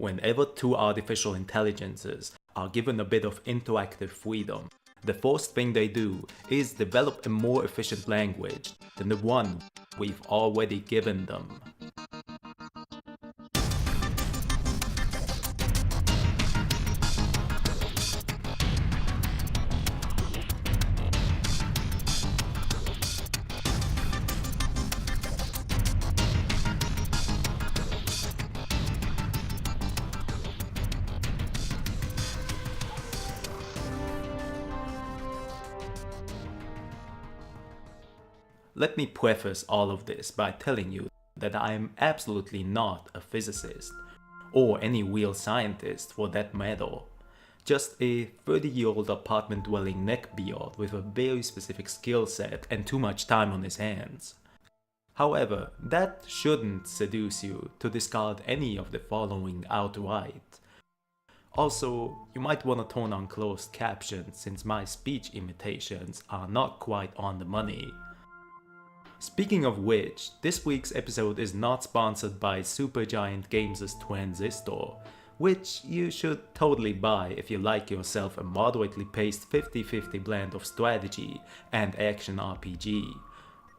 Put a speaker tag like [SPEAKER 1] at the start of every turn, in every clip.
[SPEAKER 1] Whenever two artificial intelligences are given a bit of interactive freedom, the first thing they do is develop a more efficient language than the one we've already given them. Let me preface all of this by telling you that I am absolutely not a physicist, or any real scientist for that matter. Just a 30-year-old apartment-dwelling neckbeard with a very specific skill set and too much time on his hands. However, that shouldn't seduce you to discard any of the following outright. Also, you might want to turn on closed captions since my speech imitations are not quite on the money. Speaking of which, this week's episode is not sponsored by Supergiant Games' Transistor, which you should totally buy if you like yourself a moderately paced 50-50 blend of strategy and action RPG,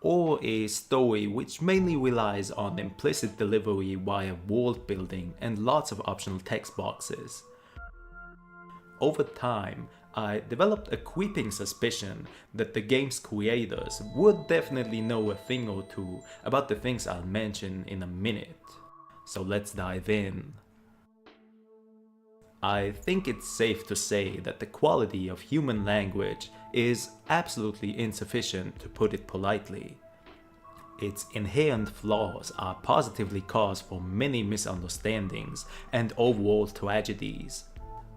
[SPEAKER 1] or a story which mainly relies on implicit delivery via world building and lots of optional text boxes. Over time, I developed a creeping suspicion that the game's creators would definitely know a thing or two about the things I'll mention in a minute. So let's dive in. I think it's safe to say that the quality of human language is absolutely insufficient, to put it politely. Its inherent flaws are positively cause for many misunderstandings and overall tragedies.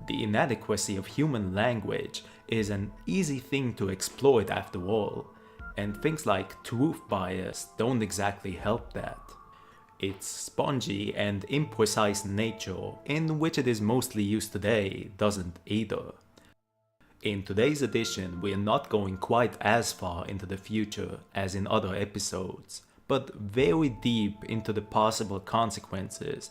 [SPEAKER 1] The inadequacy of human language is an easy thing to exploit after all, and things like truth bias don't exactly help that. Its spongy and imprecise nature, in which it is mostly used today, doesn't either. In today's edition, we are not going quite as far into the future as in other episodes, but very deep into the possible consequences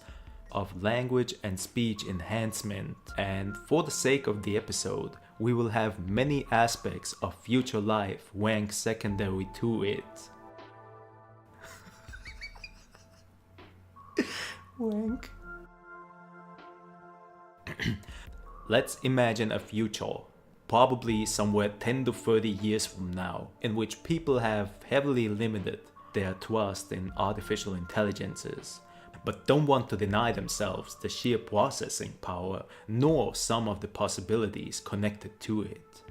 [SPEAKER 1] of language and speech enhancement, and for the sake of the episode, we will have many aspects of future life rank secondary to it. Wank. Let's imagine a future, probably somewhere 10 to 30 years from now, in which people have heavily limited their trust in artificial intelligences, but don't want to deny themselves the sheer processing power nor some of the possibilities connected to it.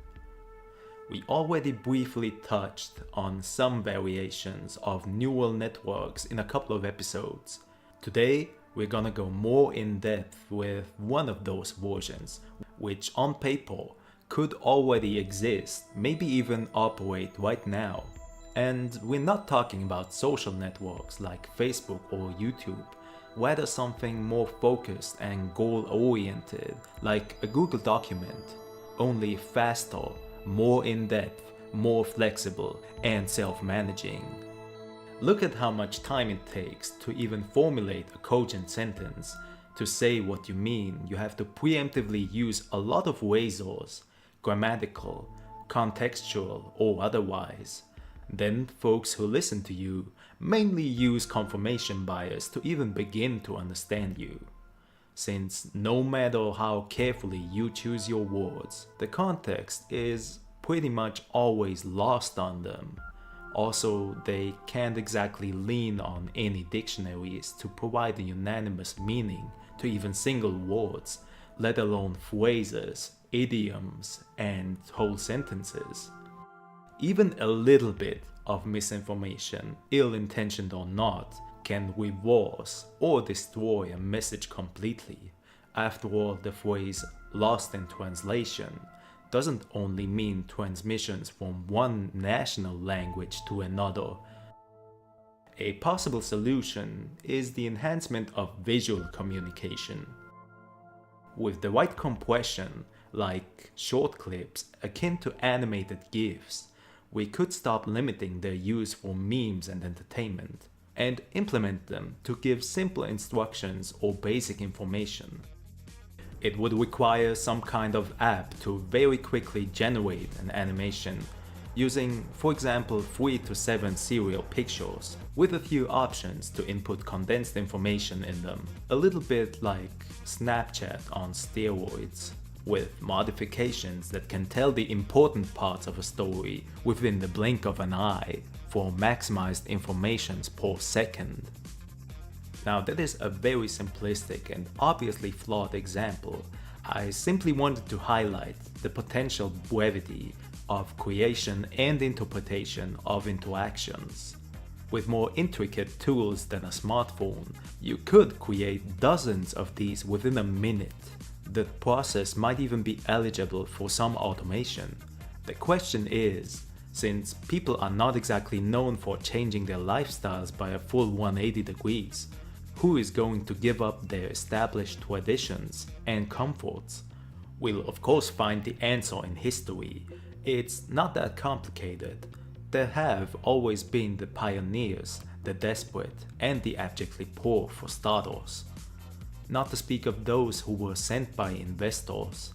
[SPEAKER 1] We already briefly touched on some variations of neural networks in a couple of episodes. Today, we're gonna go more in depth with one of those versions, which on paper could already exist, maybe even operate right now. And we're not talking about social networks like Facebook or YouTube, rather something more focused and goal-oriented, like a Google document, only faster, more in-depth, more flexible, and self-managing. Look at how much time it takes to even formulate a cogent sentence. To say what you mean, you have to preemptively use a lot of razors, grammatical, contextual, or otherwise. Then folks who listen to you mainly use confirmation bias to even begin to understand you. Since no matter how carefully you choose your words, the context is pretty much always lost on them. Also, they can't exactly lean on any dictionaries to provide a unanimous meaning to even single words, let alone phrases, idioms, and whole sentences. Even a little bit of misinformation, ill-intentioned or not, can reverse or destroy a message completely. After all, the phrase "lost in translation" doesn't only mean transmissions from one national language to another. A possible solution is the enhancement of visual communication. With the right compression, like short clips akin to animated GIFs, we could stop limiting their use for memes and entertainment. and implement them to give simple instructions or basic information. It would require some kind of app to very quickly generate an animation using, for example, 3 to 7 serial pictures with a few options to input condensed information in them, a little bit like Snapchat on steroids, with modifications that can tell the important parts of a story within the blink of an eye for maximized informations per second. Now, that is a very simplistic and obviously flawed example. I simply wanted to highlight the potential brevity of creation and interpretation of interactions. With more intricate tools than a smartphone, you could create dozens of these within a minute. The process might even be eligible for some automation. The question is, since people are not exactly known for changing their lifestyles by a full 180 degrees, who is going to give up their established traditions and comforts? We'll of course find the answer in history. It's not that complicated. There have always been the pioneers, the desperate, and the abjectly poor for starters. Not to speak of those who were sent by investors.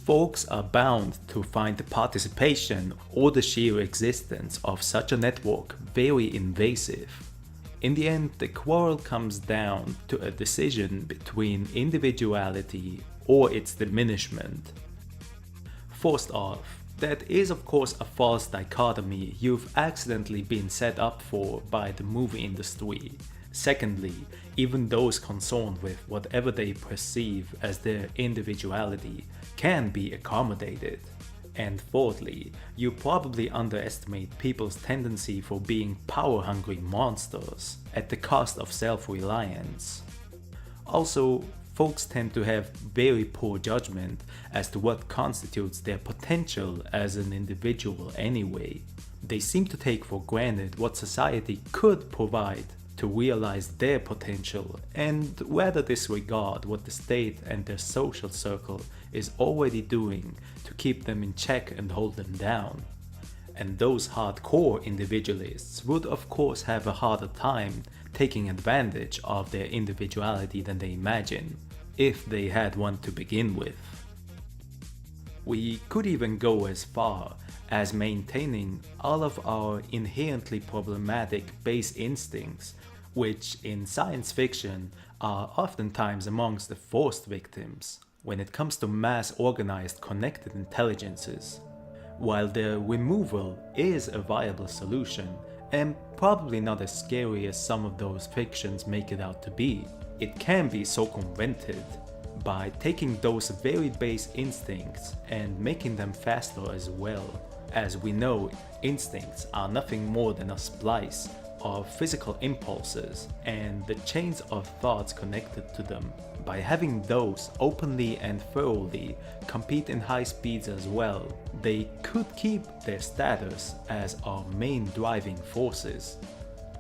[SPEAKER 1] Folks are bound to find the participation or the sheer existence of such a network very invasive. In the end, the quarrel comes down to a decision between individuality or its diminishment. First off, that is of course a false dichotomy you've accidentally been set up for by the movie industry. Secondly, even those concerned with whatever they perceive as their individuality can be accommodated. And thirdly, you probably underestimate people's tendency for being power-hungry monsters at the cost of self-reliance. Also, folks tend to have very poor judgment as to what constitutes their potential as an individual anyway. They seem to take for granted what society could provide to realize their potential and rather disregard what the state and their social circle is already doing to keep them in check and hold them down. And those hardcore individualists would of course have a harder time taking advantage of their individuality than they imagine, if they had one to begin with. We could even go as far as maintaining all of our inherently problematic base instincts, which in science fiction are oftentimes amongst the first victims when it comes to mass organized connected intelligences. While their removal is a viable solution, and probably not as scary as some of those fictions make it out to be, it can be circumvented by taking those very base instincts and making them faster as well. As we know, instincts are nothing more than a splice of physical impulses and the chains of thoughts connected to them. By having those openly and thoroughly compete in high speeds as well, they could keep their status as our main driving forces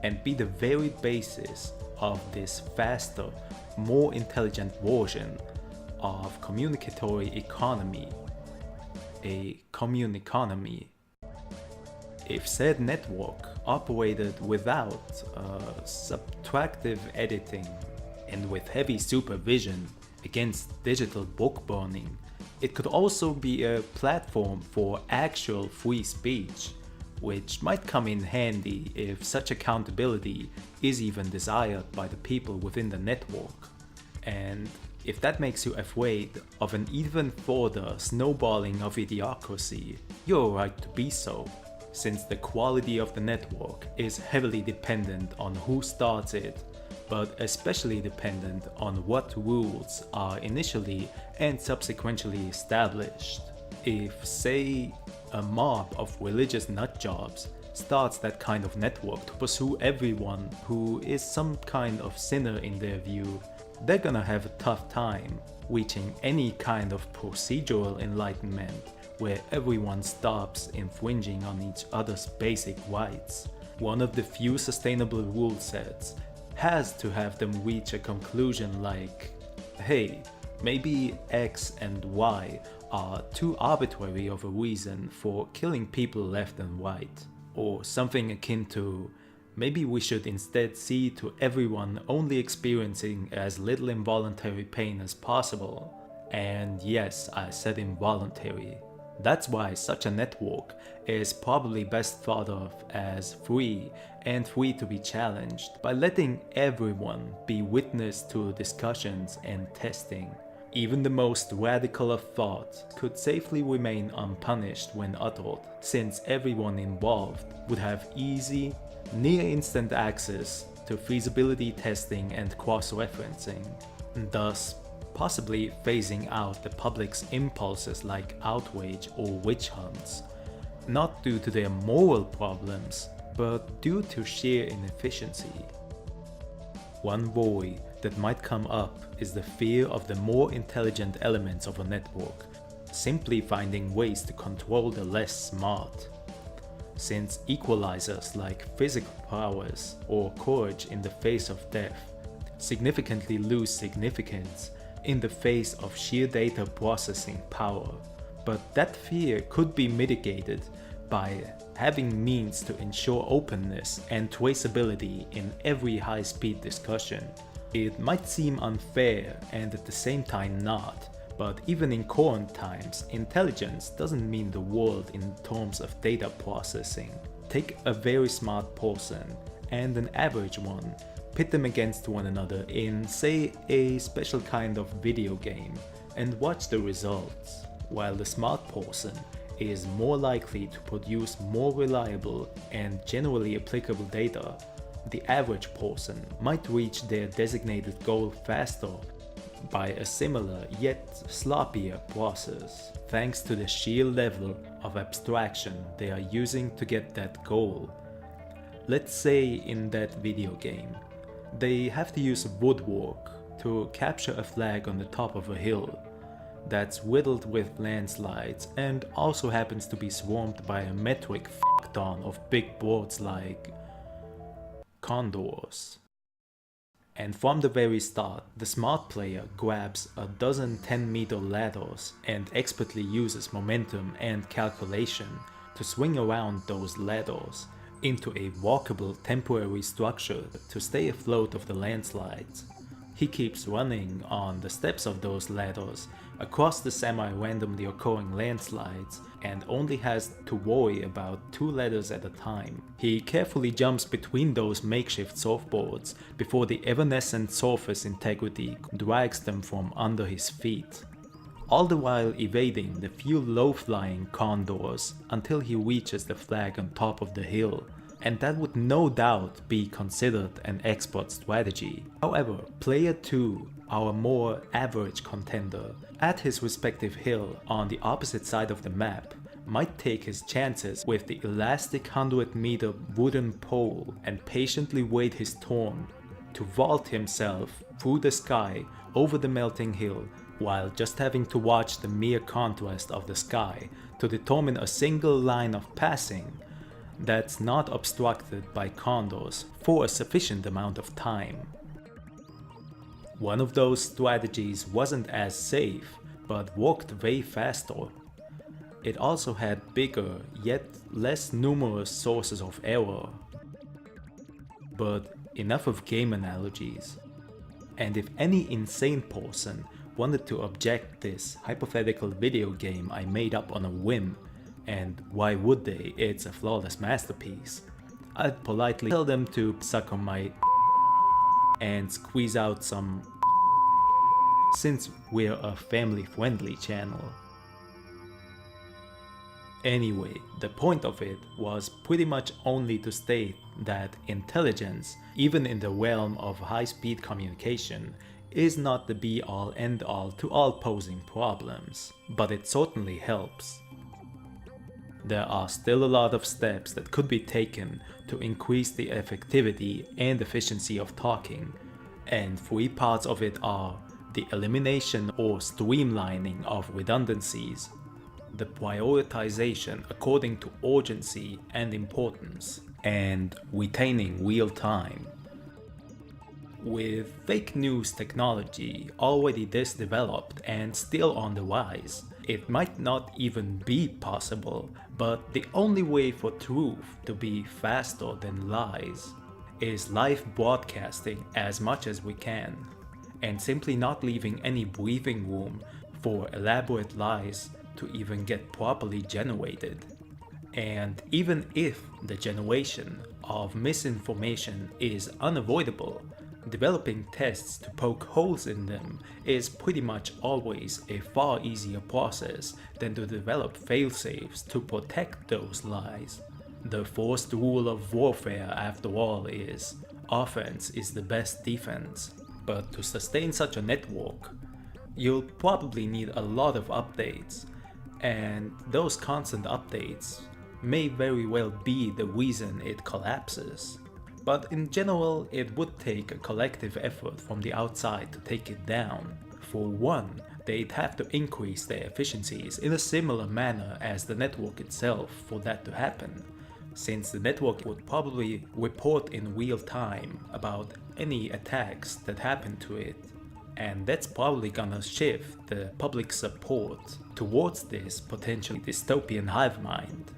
[SPEAKER 1] and be the very basis of this faster, more intelligent version of communicatory economy, a commune economy. If said network operated without subtractive editing and with heavy supervision against digital book burning, it could also be a platform for actual free speech, which might come in handy if such accountability is even desired by the people within the network. And if that makes you afraid of an even further snowballing of idiocracy, you're right to be so, since the quality of the network is heavily dependent on who starts it, but especially dependent on what rules are initially and subsequently established. If, say, a mob of religious nutjobs starts that kind of network to pursue everyone who is some kind of sinner in their view, they're gonna have a tough time reaching any kind of procedural enlightenment where everyone stops infringing on each other's basic rights. One of the few sustainable rule sets has to have them reach a conclusion like, hey, maybe X and Y are too arbitrary of a reason for killing people left and right, or something akin to, Maybe we should instead see to everyone only experiencing as little involuntary pain as possible. And yes, I said involuntary. That's why such a network is probably best thought of as free and free to be challenged by letting everyone be witness to discussions and testing. Even the most radical of thought could safely remain unpunished when uttered, since everyone involved would have easy, near-instant access to feasibility testing and cross-referencing, thus possibly phasing out the public's impulses like outrage or witch hunts, not due to their moral problems, but due to sheer inefficiency. One worry that might come up is the fear of the more intelligent elements of a network simply finding ways to control the less smart, since equalizers like physical prowess or courage in the face of death significantly lose significance in the face of sheer data processing power. But that fear could be mitigated by having means to ensure openness and traceability in every high-speed discussion. It might seem unfair and at the same time not, but even in current times, intelligence doesn't mean the world in terms of data processing. Take a very smart person and an average one, pit them against one another in, say, a special kind of video game, and watch the results. While the smart person is more likely to produce more reliable and generally applicable data, the average person might reach their designated goal faster by a similar yet sloppier process, thanks to the sheer level of abstraction they are using to get that goal. Let's say in that video game, they have to use woodwork to capture a flag on the top of a hill that's riddled with landslides and also happens to be swarmed by a metric f***ton of big birds like condors. And from the very start, the smart player grabs a dozen 10-meter ladders and expertly uses momentum and calculation to swing around those ladders into a walkable temporary structure to stay afloat of the landslides. He keeps running on the steps of those ladders across the semi-randomly occurring landslides and only has to worry about 2 ladders at a time. He carefully jumps between those makeshift surfboards before the evanescent surface integrity drags them from under his feet, all the while evading the few low-flying condors until he reaches the flag on top of the hill. And that would no doubt be considered an expert strategy. However, player 2, our more average contender, at his respective hill on the opposite side of the map, might take his chances with the elastic 100-meter wooden pole and patiently wait his turn to vault himself through the sky over the melting hill, while just having to watch the mere contrast of the sky to determine a single line of passing that's not obstructed by condors for a sufficient amount of time. One of those strategies wasn't as safe, but worked way faster. It also had bigger, yet less numerous sources of error. But enough of game analogies. And if any insane person wanted to object this hypothetical video game I made up on a whim, and why would they, it's a flawless masterpiece, I'd politely tell them to suck on my and squeeze out some, since we're a family-friendly channel. Anyway, the point of it was pretty much only to state that intelligence, even in the realm of high-speed communication, is not the be-all end-all to all posing problems, but it certainly helps. There are still a lot of steps that could be taken to increase the effectivity and efficiency of talking, and 3 parts of it are the elimination or streamlining of redundancies, the prioritization according to urgency and importance, and retaining real time. With fake news technology already this developed and still on the rise, it might not even be possible, but the only way for truth to be faster than lies. is live broadcasting as much as we can, and simply not leaving any breathing room for elaborate lies to even get properly generated. And even if the generation of misinformation is unavoidable, developing tests to poke holes in them is pretty much always a far easier process than to develop failsafes to protect those lies. The first rule of warfare, after all, is offense is the best defense. But to sustain such a network, you'll probably need a lot of updates, and those constant updates may very well be the reason it collapses. But in general, it would take a collective effort from the outside to take it down. For one, they'd have to increase their efficiencies in a similar manner as the network itself for that to happen, since the network would probably report in real time about any attacks that happen to it. And that's probably gonna shift the public support towards this potentially dystopian hive mind.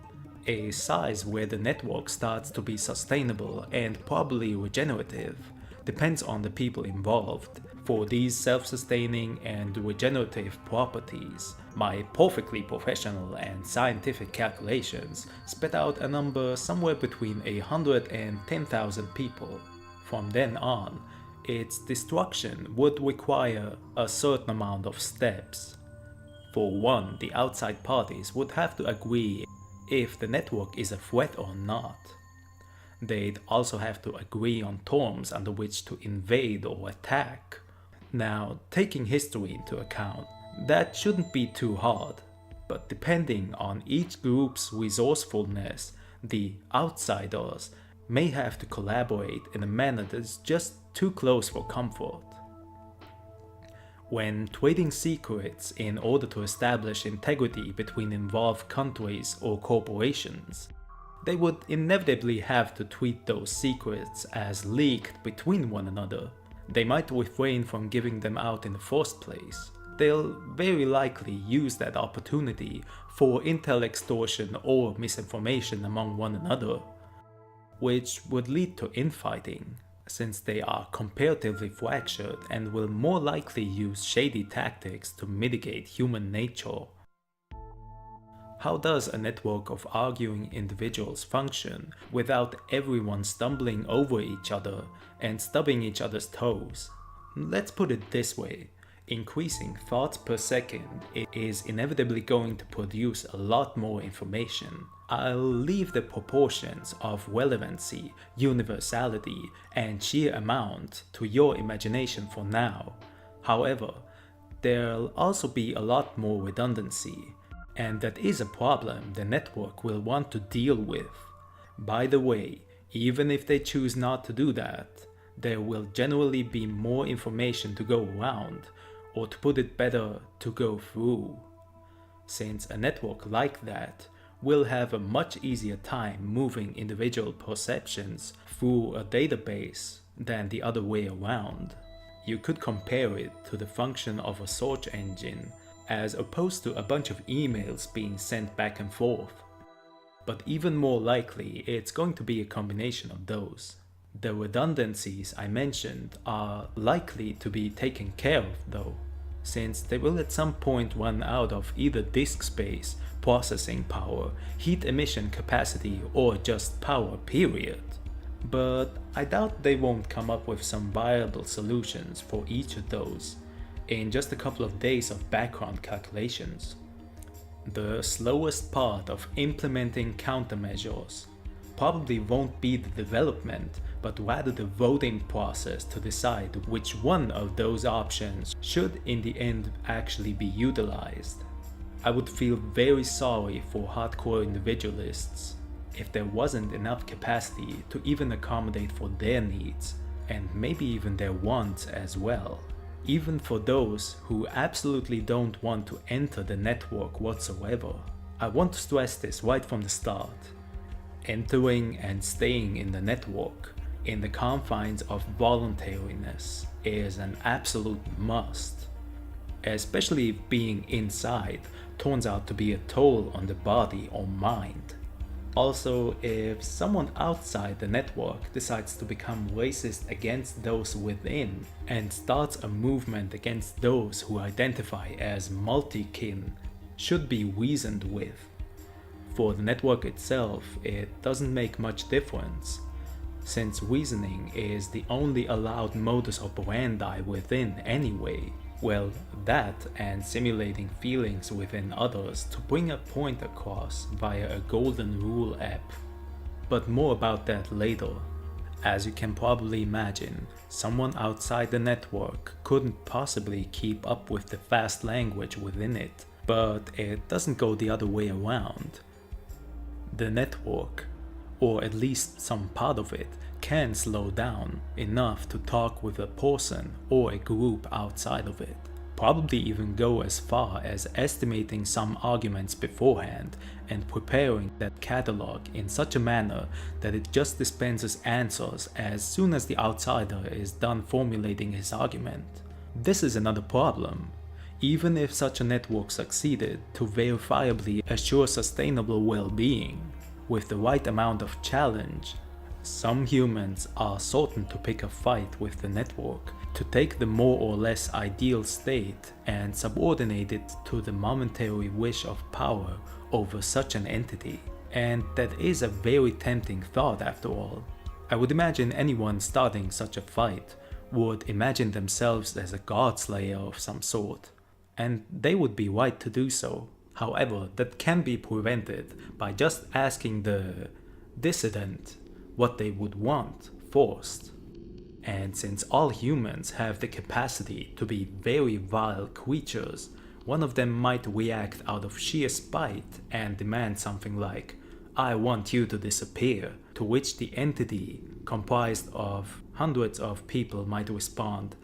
[SPEAKER 1] A size where the network starts to be sustainable and probably regenerative depends on the people involved. For these self-sustaining and regenerative properties, my perfectly professional and scientific calculations spit out a number somewhere between 100 and 10,000 people. From then on, its destruction would require a certain amount of steps. For one, the outside parties would have to agree if the network is a threat or not. They'd also have to agree on terms under which to invade or attack. Now, taking history into account, that shouldn't be too hard, but depending on each group's resourcefulness, the outsiders may have to collaborate in a manner that's just too close for comfort. When trading secrets in order to establish integrity between involved countries or corporations, they would inevitably have to treat those secrets as leaked between one another. They might refrain from giving them out in the first place. They'll very likely use that opportunity for intel extortion or misinformation among one another, which would lead to infighting, since they are comparatively fractured and will more likely use shady tactics to mitigate human nature. How does a network of arguing individuals function without everyone stumbling over each other and stubbing each other's toes? Let's put it this way. Increasing thoughts per second is inevitably going to produce a lot more information. I'll leave the proportions of relevancy, universality, and sheer amount to your imagination for now. However, there'll also be a lot more redundancy, and that is a problem the network will want to deal with. By the way, even if they choose not to do that, there will generally be more information to go around, or to put it better, to go through. Since a network like that will have a much easier time moving individual perceptions through a database than the other way around. You could compare it to the function of a search engine as opposed to a bunch of emails being sent back and forth. But even more likely, it's going to be a combination of those. The redundancies I mentioned are likely to be taken care of though, since they will at some point run out of either disk space, processing power, heat emission capacity, or just power period. But I doubt they won't come up with some viable solutions for each of those in just a couple of days of background calculations. The slowest part of implementing countermeasures probably won't be the development, but rather the voting process to decide which one of those options should in the end actually be utilized. I would feel very sorry for hardcore individualists if there wasn't enough capacity to even accommodate for their needs, and maybe even their wants as well. Even for those who absolutely don't want to enter the network whatsoever. I want to stress this right from the start. Entering and staying in the network in the confines of voluntariness is an absolute must, especially if being inside turns out to be a toll on the body or mind. Also, if someone outside the network decides to become racist against those within and starts a movement against those who identify as multi-kin, should be reasoned with. For the network itself, it doesn't make much difference, since reasoning is the only allowed modus operandi within anyway. Well, that and simulating feelings within others to bring a point across via a golden rule app. But more about that later. As you can probably imagine, someone outside the network couldn't possibly keep up with the fast language within it, but it doesn't go the other way around. The network, or at least some part of it, can slow down enough to talk with a person or a group outside of it. Probably even go as far as estimating some arguments beforehand and preparing that catalog in such a manner that it just dispenses answers as soon as the outsider is done formulating his argument. This is another problem. Even if such a network succeeded to verifiably assure sustainable well-being, with the right amount of challenge, some humans are certain to pick a fight with the network, to take the more or less ideal state and subordinate it to the momentary wish of power over such an entity. And that is a very tempting thought after all. I would imagine anyone starting such a fight would imagine themselves as a god slayer of some sort. And they would be right to do so. However, that can be prevented by just asking the dissident what they would want first. And since all humans have the capacity to be very vile creatures, one of them might react out of sheer spite and demand something like, "I want you to disappear," to which the entity, comprised of hundreds of people, might respond,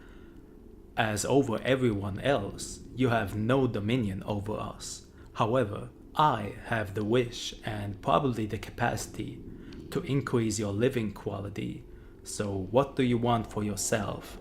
[SPEAKER 1] "As over everyone else, you have no dominion over us. However, I have the wish and probably the capacity to increase your living quality. So what do you want for yourself?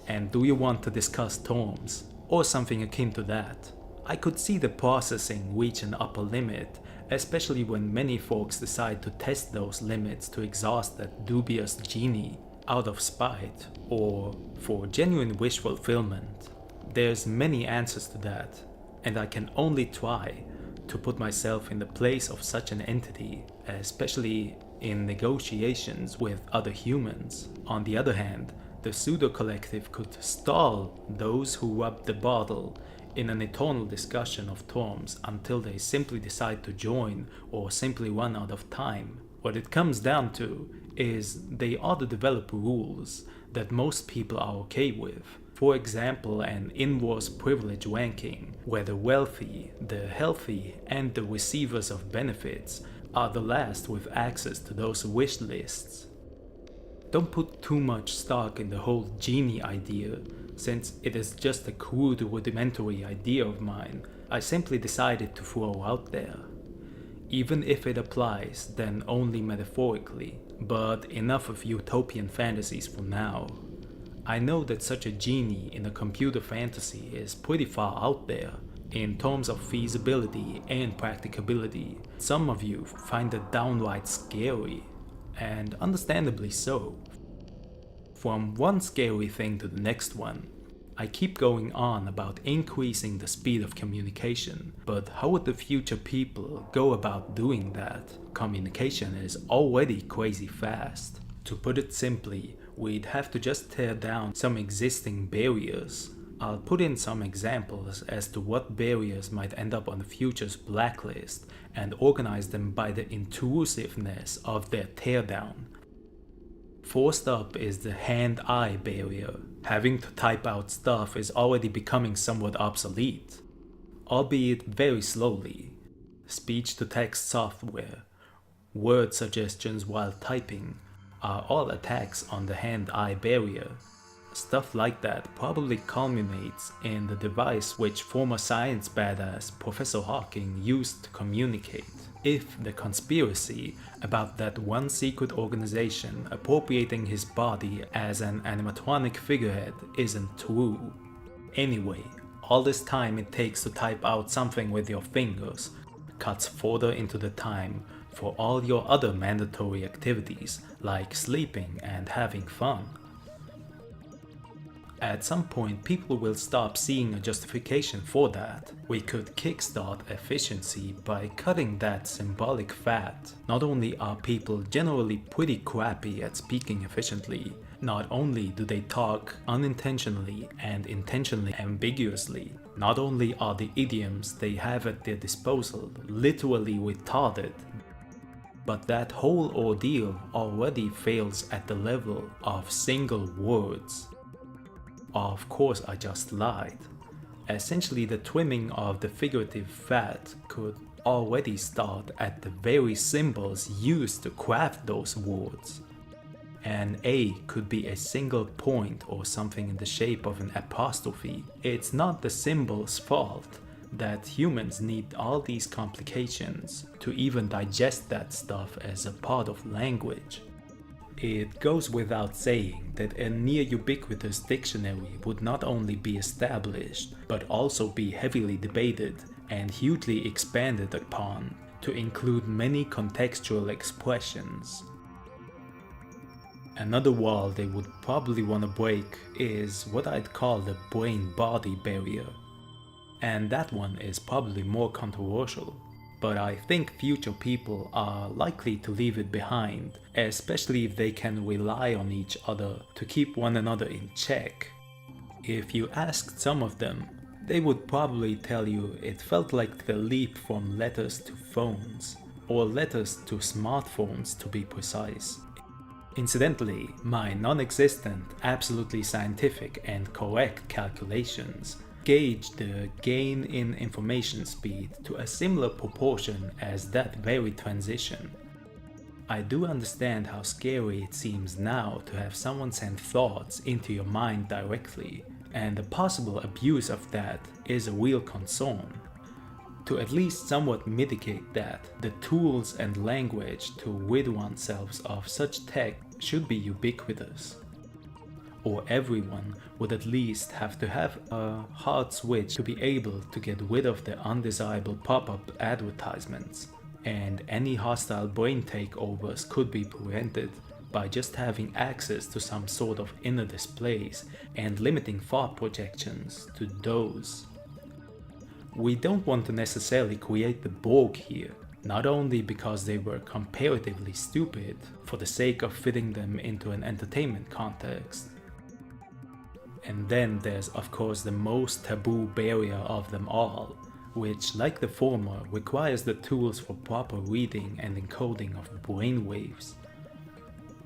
[SPEAKER 1] And do you want to discuss terms?" Or something akin to that. I could see the processing reach an upper limit, especially when many folks decide to test those limits to exhaust that dubious genie out of spite or for genuine wish fulfillment. There's many answers to that, and I can only try to put myself in the place of such an entity, especially in negotiations with other humans. On the other hand, the pseudo-collective could stall those who rub the bottle in an eternal discussion of terms until they simply decide to join or simply run out of time. What it comes down to is they ought to develop rules that most people are okay with. For example, an inverse privilege ranking, where the wealthy, the healthy, and the receivers of benefits are the last with access to those wish lists. Don't put too much stock in the whole genie idea, since it is just a crude rudimentary idea of mine I simply decided to throw out there. Even if it applies, then only metaphorically. But enough of utopian fantasies for now. I know that such a genie in a computer fantasy is pretty far out there in terms of feasibility and practicability. Some of you find it downright scary, and understandably so. From one scary thing to the next one, I keep going on about increasing the speed of communication, but how would the future people go about doing that? Communication is already crazy fast. To put it simply, we'd have to just tear down some existing barriers. I'll put in some examples as to what barriers might end up on the future's blacklist and organize them by the intrusiveness of their teardown. First up is the hand-eye barrier. Having to type out stuff is already becoming somewhat obsolete, albeit very slowly. Speech-to-text software, word suggestions while typing are all attacks on the hand-eye barrier. Stuff like that probably culminates in the device which former science badass Professor Hawking used to communicate. If the conspiracy about that one secret organization appropriating his body as an animatronic figurehead isn't true. Anyway, all this time it takes to type out something with your fingers cuts further into the time for all your other mandatory activities like sleeping and having fun. At some point, people will stop seeing a justification for that. We could kickstart efficiency by cutting that symbolic fat. Not only are people generally pretty crappy at speaking efficiently, not only do they talk unintentionally and intentionally ambiguously, not only are the idioms they have at their disposal literally retarded, but that whole ordeal already fails at the level of single words. Of course, I just lied. Essentially, the trimming of the figurative fat could already start at the very symbols used to craft those words. An A could be a single point or something in the shape of an apostrophe. It's not the symbol's fault that humans need all these complications to even digest that stuff as a part of language. It goes without saying that a near ubiquitous dictionary would not only be established, but also be heavily debated and hugely expanded upon to include many contextual expressions. Another wall they would probably want to break is what I'd call the brain-body barrier. And that one is probably more controversial. But I think future people are likely to leave it behind, especially if they can rely on each other to keep one another in check. If you asked some of them, they would probably tell you it felt like the leap from letters to phones, or letters to smartphones to be precise. Incidentally, my non-existent, absolutely scientific and correct calculations gauge the gain in information speed to a similar proportion as that very transition. I do understand how scary it seems now to have someone send thoughts into your mind directly, and the possible abuse of that is a real concern. To at least somewhat mitigate that, the tools and language to rid oneself of such tech should be ubiquitous. Or everyone would at least have to have a hard switch to be able to get rid of the undesirable pop-up advertisements, and any hostile brain takeovers could be prevented by just having access to some sort of inner displays and limiting thought projections to those. We don't want to necessarily create the Borg here, not only because they were comparatively stupid for the sake of fitting them into an entertainment context. And then there's of course the most taboo barrier of them all, which, like the former, requires the tools for proper reading and encoding of brainwaves.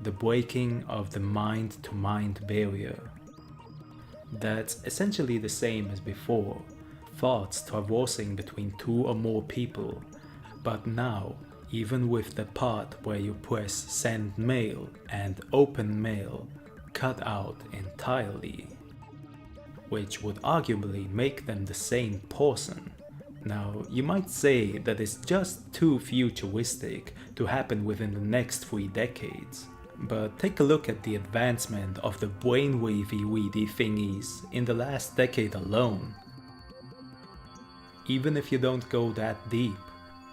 [SPEAKER 1] The breaking of the mind-to-mind barrier. That's essentially the same as before, thoughts traversing between two or more people, but now, even with the part where you press send mail and open mail cut out entirely, which would arguably make them the same person. Now, you might say that it's just too futuristic to happen within the next 3 decades, but take a look at the advancement of the brainwavy weedy thingies in the last decade alone. Even if you don't go that deep,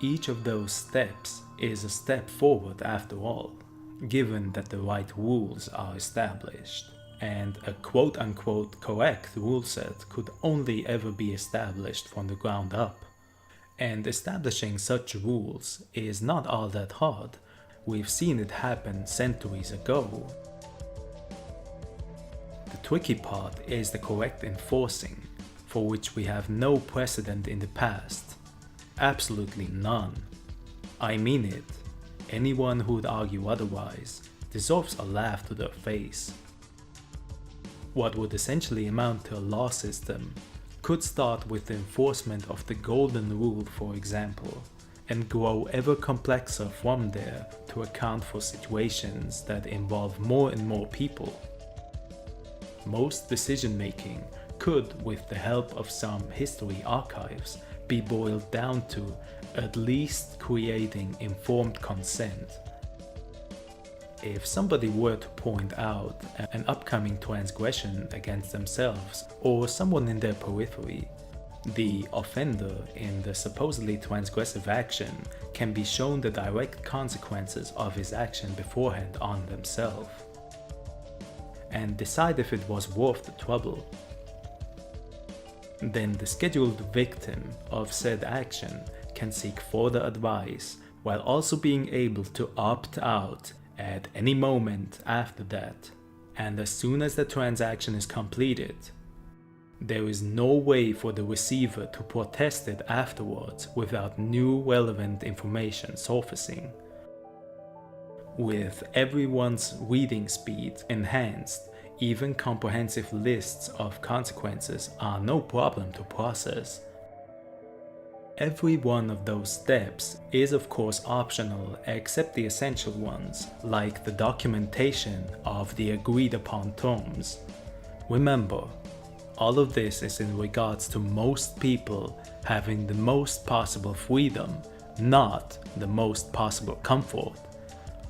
[SPEAKER 1] each of those steps is a step forward after all, given that the right rules are established. And a quote-unquote correct rule set could only ever be established from the ground up. And establishing such rules is not all that hard. We've seen it happen centuries ago. The tricky part is the correct enforcing, for which we have no precedent in the past. Absolutely none. I mean it. Anyone who would argue otherwise deserves a laugh to their face. What would essentially amount to a law system could start with the enforcement of the golden rule, for example, and grow ever complexer from there to account for situations that involve more and more people. Most decision making could, with the help of some history archives, be boiled down to at least creating informed consent. If somebody were to point out an upcoming transgression against themselves or someone in their periphery, The offender in the supposedly transgressive action can be shown the direct consequences of his action beforehand on themselves, and decide if it was worth the trouble. Then the scheduled victim of said action can seek further advice while also being able to opt out at any moment after that. And as soon as the transaction is completed, there is no way for the receiver to protest it afterwards without new relevant information surfacing. With everyone's reading speed enhanced, even comprehensive lists of consequences are no problem to process. Every one of those steps is of course optional except the essential ones, like the documentation of the agreed upon terms. Remember, all of this is in regards to most people having the most possible freedom, not the most possible comfort,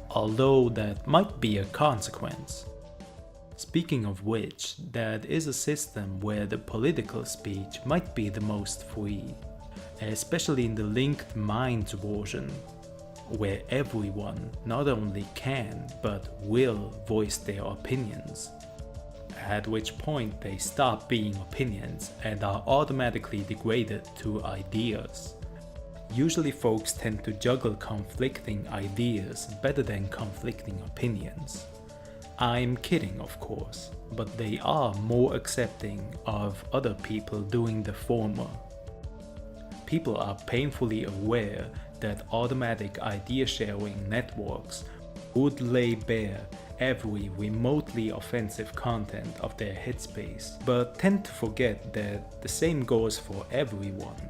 [SPEAKER 1] although that might be a consequence. Speaking of which, that is a system where the political speech might be the most free, especially in the linked minds version, where everyone not only can but will voice their opinions, at which point they stop being opinions and are automatically degraded to ideas. Usually folks tend to juggle conflicting ideas better than conflicting opinions. I'm kidding, of course, but they are more accepting of other people doing the former. People are painfully aware that automatic idea-sharing networks would lay bare every remotely offensive content of their headspace, but tend to forget that the same goes for everyone,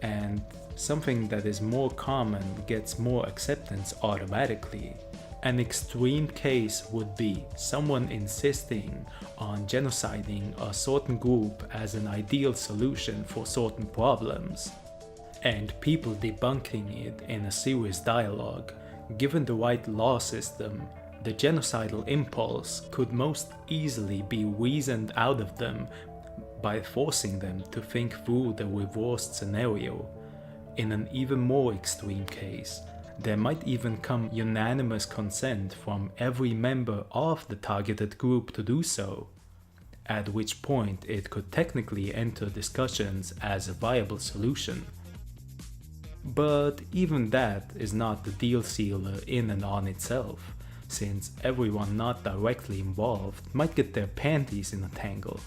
[SPEAKER 1] and something that is more common gets more acceptance automatically. An extreme case would be someone insisting on genociding a certain group as an ideal solution for certain problems, and people debunking it in a serious dialogue. Given the right law system, the genocidal impulse could most easily be reasoned out of them by forcing them to think through the reversed scenario. In an even more extreme case, there might even come unanimous consent from every member of the targeted group to do so, at which point it could technically enter discussions as a viable solution. But even that is not the deal sealer in and on itself, since everyone not directly involved might get their panties in a tangle.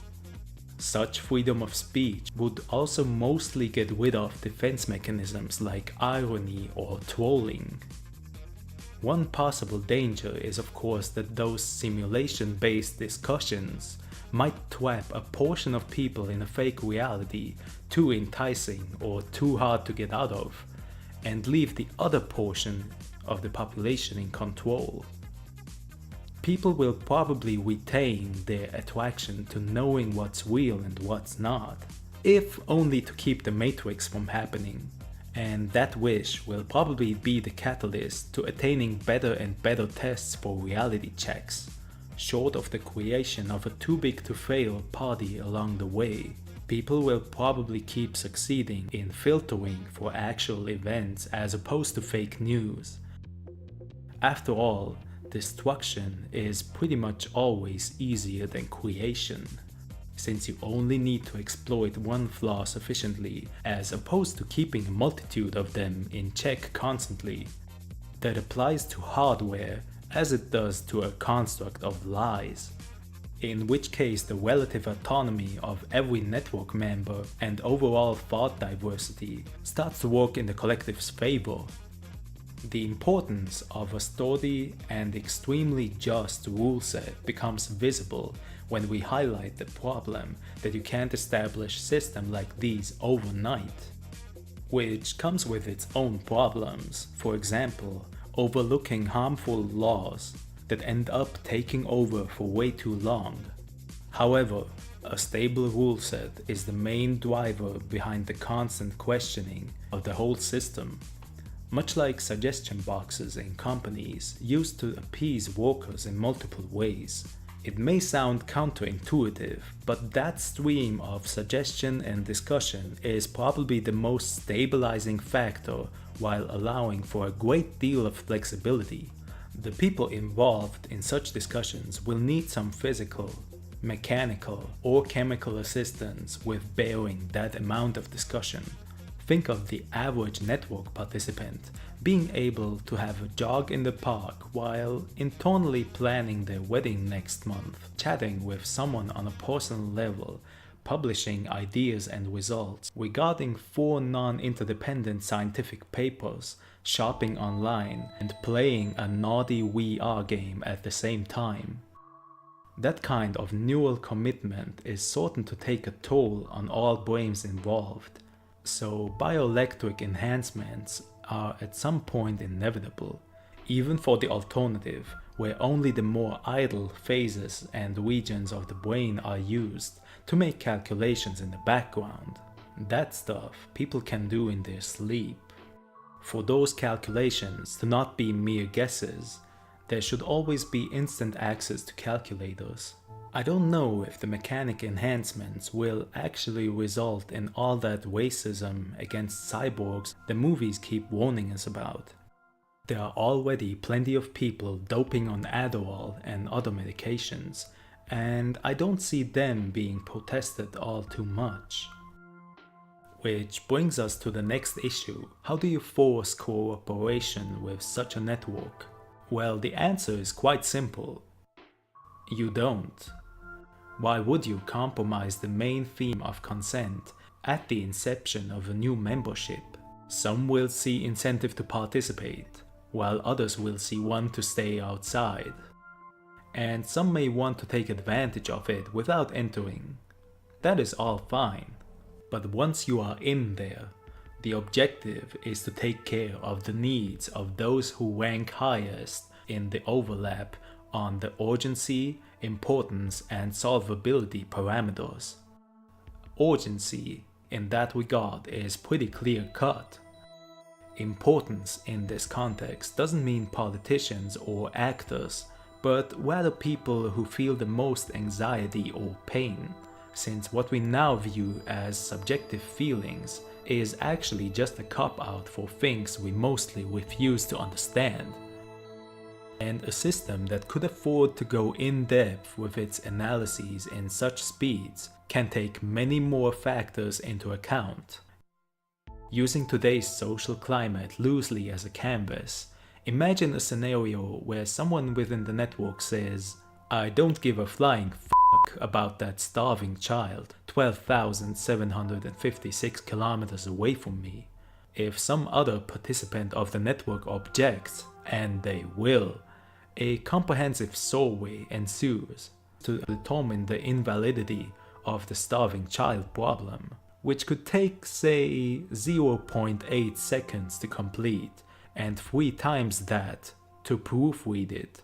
[SPEAKER 1] Such freedom of speech would also mostly get rid of defense mechanisms like irony or trolling. One possible danger is of course that those simulation-based discussions might trap a portion of people in a fake reality too enticing or too hard to get out of, and leave the other portion of the population in control. People will probably retain their attraction to knowing what's real and what's not, if only to keep the Matrix from happening, and that wish will probably be the catalyst to attaining better and better tests for reality checks, short of the creation of a too-big-to-fail party along the way. People will probably keep succeeding in filtering for actual events as opposed to fake news. After all, destruction is pretty much always easier than creation, since you only need to exploit one flaw sufficiently as opposed to keeping a multitude of them in check constantly. That applies to hardware as it does to a construct of lies, in which case the relative autonomy of every network member and overall thought diversity starts to work in the collective's favor. The importance of a sturdy and extremely just rule set becomes visible when we highlight the problem that you can't establish systems like these overnight, which comes with its own problems. For example, overlooking harmful laws that end up taking over for way too long. However, a stable rule set is the main driver behind the constant questioning of the whole system. Much like suggestion boxes in companies used to appease workers in multiple ways, It may sound counterintuitive, but that stream of suggestion and discussion is probably the most stabilizing factor while allowing for a great deal of flexibility. The people involved in such discussions will need some physical, mechanical, or chemical assistance with bearing that amount of discussion. Think of the average network participant being able to have a jog in the park while internally planning their wedding next month, chatting with someone on a personal level, publishing ideas and results regarding 4 non-interdependent scientific papers, shopping online, and playing a naughty VR game at the same time. That kind of neural commitment is certain to take a toll on all brains involved. So bioelectric enhancements are at some point inevitable, even for the alternative, where only the more idle phases and regions of the brain are used to make calculations in the background. That stuff people can do in their sleep. For those calculations to not be mere guesses, there should always be instant access to calculators. I don't know if the mechanic enhancements will actually result in all that racism against cyborgs the movies keep warning us about. There are already plenty of people doping on Adderall and other medications, and I don't see them being protested all too much. Which brings us to the next issue. How do you force cooperation with such a network? Well, the answer is quite simple. You don't. Why would you compromise the main theme of consent at the inception of a new membership? Some will see incentive to participate, while others will see one to stay outside. And some may want to take advantage of it without entering. That is all fine. But once you are in there, the objective is to take care of the needs of those who rank highest in the overlap on the urgency, importance, and solvability parameters. Urgency in that regard is pretty clear-cut. Importance in this context doesn't mean politicians or actors, but rather people who feel the most anxiety or pain, since what we now view as subjective feelings is actually just a cop-out for things we mostly refuse to understand. And a system that could afford to go in-depth with its analyses in such speeds can take many more factors into account. Using today's social climate loosely as a canvas, imagine a scenario where someone within the network says, "I don't give a flying f*** about that starving child 12,756 kilometers away from me." If some other participant of the network objects, and they will, a comprehensive survey ensues to determine the invalidity of the starving child problem, which could take, say, 0.8 seconds to complete and 3 times that to proofread it.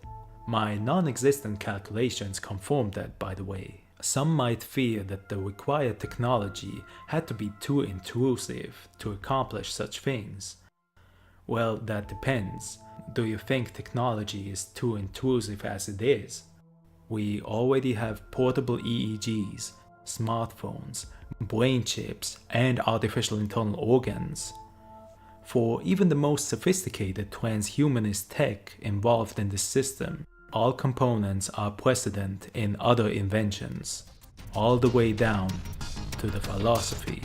[SPEAKER 1] My non-existent calculations confirm that, by the way. Some might fear that the required technology had to be too intrusive to accomplish such things. Well, that depends. Do you think technology is too intrusive as it is? We already have portable EEGs, smartphones, brain chips, and artificial internal organs. For even the most sophisticated transhumanist tech involved in this system, all components are precedent in other inventions, all the way down to the philosophy.